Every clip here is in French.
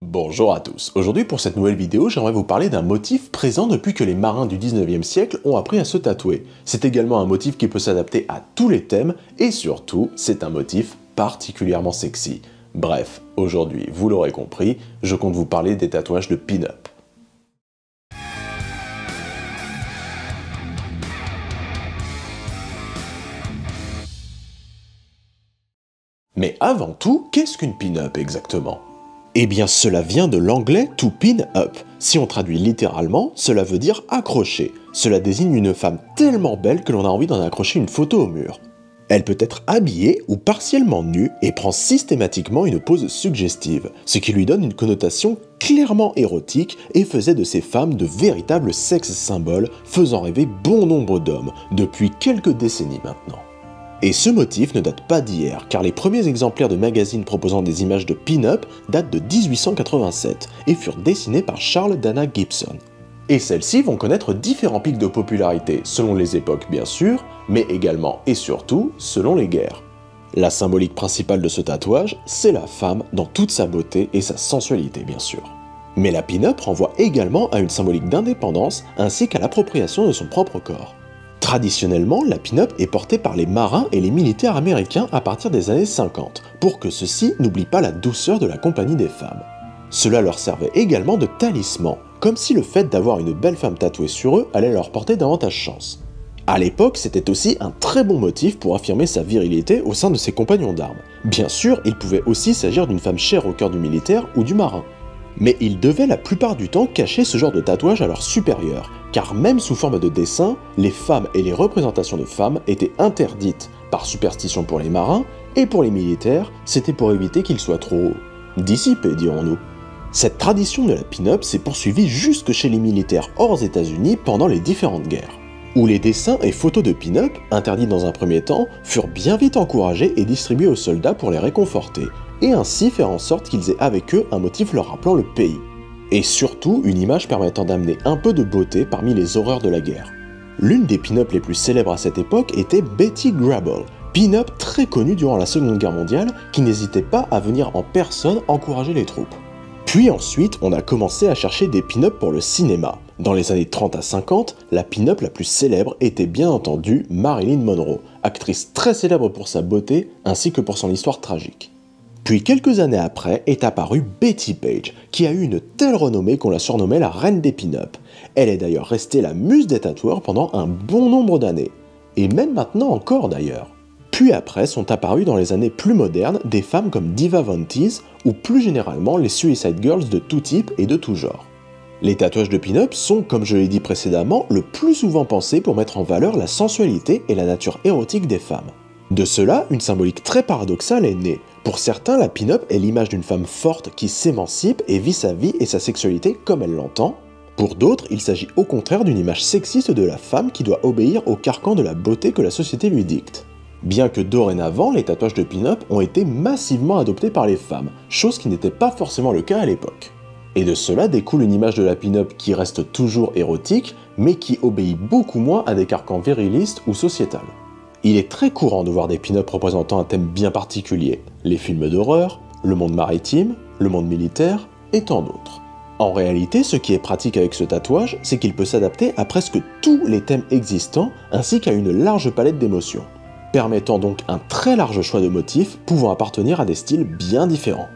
Bonjour à tous, aujourd'hui pour cette nouvelle vidéo j'aimerais vous parler d'un motif présent depuis que les marins du 19e siècle ont appris à se tatouer. C'est également un motif qui peut s'adapter à tous les thèmes et surtout c'est un motif particulièrement sexy. Bref, aujourd'hui vous l'aurez compris, je compte vous parler des tatouages de pin-up. Mais avant tout, qu'est-ce qu'une pin-up exactement ? Eh bien cela vient de l'anglais to pin up. Si on traduit littéralement, cela veut dire accrocher. Cela désigne une femme tellement belle que l'on a envie d'en accrocher une photo au mur. Elle peut être habillée ou partiellement nue et prend systématiquement une pose suggestive, ce qui lui donne une connotation clairement érotique et faisait de ces femmes de véritables sex symboles, faisant rêver bon nombre d'hommes, depuis quelques décennies maintenant. Et ce motif ne date pas d'hier, car les premiers exemplaires de magazines proposant des images de pin-up datent de 1887 et furent dessinés par Charles Dana Gibson. Et celles-ci vont connaître différents pics de popularité, selon les époques bien sûr, mais également et surtout selon les guerres. La symbolique principale de ce tatouage, c'est la femme dans toute sa beauté et sa sensualité bien sûr. Mais la pin-up renvoie également à une symbolique d'indépendance ainsi qu'à l'appropriation de son propre corps. Traditionnellement, la pin-up est portée par les marins et les militaires américains à partir des années 50, pour que ceux-ci n'oublient pas la douceur de la compagnie des femmes. Cela leur servait également de talisman, comme si le fait d'avoir une belle femme tatouée sur eux allait leur porter davantage chance. À l'époque, c'était aussi un très bon motif pour affirmer sa virilité au sein de ses compagnons d'armes. Bien sûr, il pouvait aussi s'agir d'une femme chère au cœur du militaire ou du marin. Mais ils devaient la plupart du temps cacher ce genre de tatouage à leurs supérieurs, car même sous forme de dessin, les femmes et les représentations de femmes étaient interdites, par superstition pour les marins, et pour les militaires, c'était pour éviter qu'ils soient trop dissipés, dirons-nous. Cette tradition de la pin-up s'est poursuivie jusque chez les militaires hors États-Unis pendant les différentes guerres, où les dessins et photos de pin-up, interdits dans un premier temps, furent bien vite encouragés et distribués aux soldats pour les réconforter, et ainsi faire en sorte qu'ils aient avec eux un motif leur rappelant le pays. Et surtout, une image permettant d'amener un peu de beauté parmi les horreurs de la guerre. L'une des pin-up les plus célèbres à cette époque était Betty Grable, pin-up très connue durant la Seconde Guerre mondiale, qui n'hésitait pas à venir en personne encourager les troupes. Puis ensuite, on a commencé à chercher des pin-up pour le cinéma. Dans les années 30 à 50, la pin-up la plus célèbre était bien entendu Marilyn Monroe, actrice très célèbre pour sa beauté ainsi que pour son histoire tragique. Puis quelques années après est apparue Betty Page, qui a eu une telle renommée qu'on la surnommait la reine des pin-up. Elle est d'ailleurs restée la muse des tatoueurs pendant un bon nombre d'années. Et même maintenant encore d'ailleurs. Puis après sont apparues dans les années plus modernes des femmes comme Diva Von Teese ou plus généralement les Suicide Girls de tout type et de tout genre. Les tatouages de pin-up sont, comme je l'ai dit précédemment, le plus souvent pensés pour mettre en valeur la sensualité et la nature érotique des femmes. De cela, une symbolique très paradoxale est née. Pour certains, la pin-up est l'image d'une femme forte qui s'émancipe et vit sa vie et sa sexualité comme elle l'entend. Pour d'autres, il s'agit au contraire d'une image sexiste de la femme qui doit obéir au carcan de la beauté que la société lui dicte. Bien que dorénavant, les tatouages de pin-up ont été massivement adoptés par les femmes, chose qui n'était pas forcément le cas à l'époque. Et de cela découle une image de la pin-up qui reste toujours érotique, mais qui obéit beaucoup moins à des carcans virilistes ou sociétals. Il est très courant de voir des pin-up représentant un thème bien particulier, les films d'horreur, le monde maritime, le monde militaire et tant d'autres. En réalité, ce qui est pratique avec ce tatouage, c'est qu'il peut s'adapter à presque tous les thèmes existants ainsi qu'à une large palette d'émotions, permettant donc un très large choix de motifs pouvant appartenir à des styles bien différents.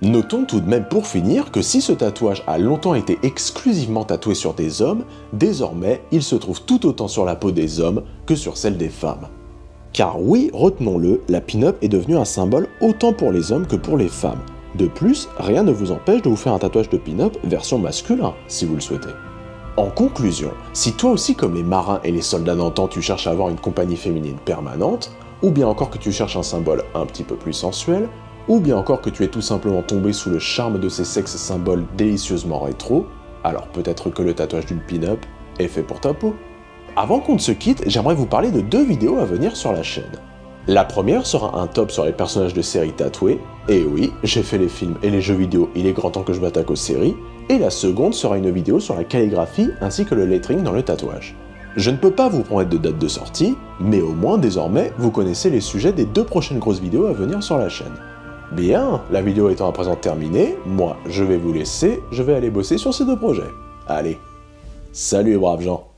Notons tout de même pour finir que si ce tatouage a longtemps été exclusivement tatoué sur des hommes, désormais il se trouve tout autant sur la peau des hommes que sur celle des femmes. Car oui, retenons-le, la pin-up est devenue un symbole autant pour les hommes que pour les femmes. De plus, rien ne vous empêche de vous faire un tatouage de pin-up version masculin, si vous le souhaitez. En conclusion, si toi aussi comme les marins et les soldats d'antan tu cherches à avoir une compagnie féminine permanente, ou bien encore que tu cherches un symbole un petit peu plus sensuel, ou bien encore que tu es tout simplement tombé sous le charme de ces sex symboles délicieusement rétro, alors peut-être que le tatouage d'une pin-up est fait pour ta peau. Avant qu'on ne se quitte, j'aimerais vous parler de 2 vidéos à venir sur la chaîne. La première sera un top sur les personnages de séries tatoués, et oui, j'ai fait les films et les jeux vidéo, il est grand temps que je m'attaque aux séries, et la seconde sera une vidéo sur la calligraphie ainsi que le lettering dans le tatouage. Je ne peux pas vous promettre de date de sortie, mais au moins désormais, vous connaissez les sujets des 2 prochaines grosses vidéos à venir sur la chaîne. Bien, la vidéo étant à présent terminée, moi je vais vous laisser, je vais aller bosser sur ces deux projets. Allez, salut les braves gens!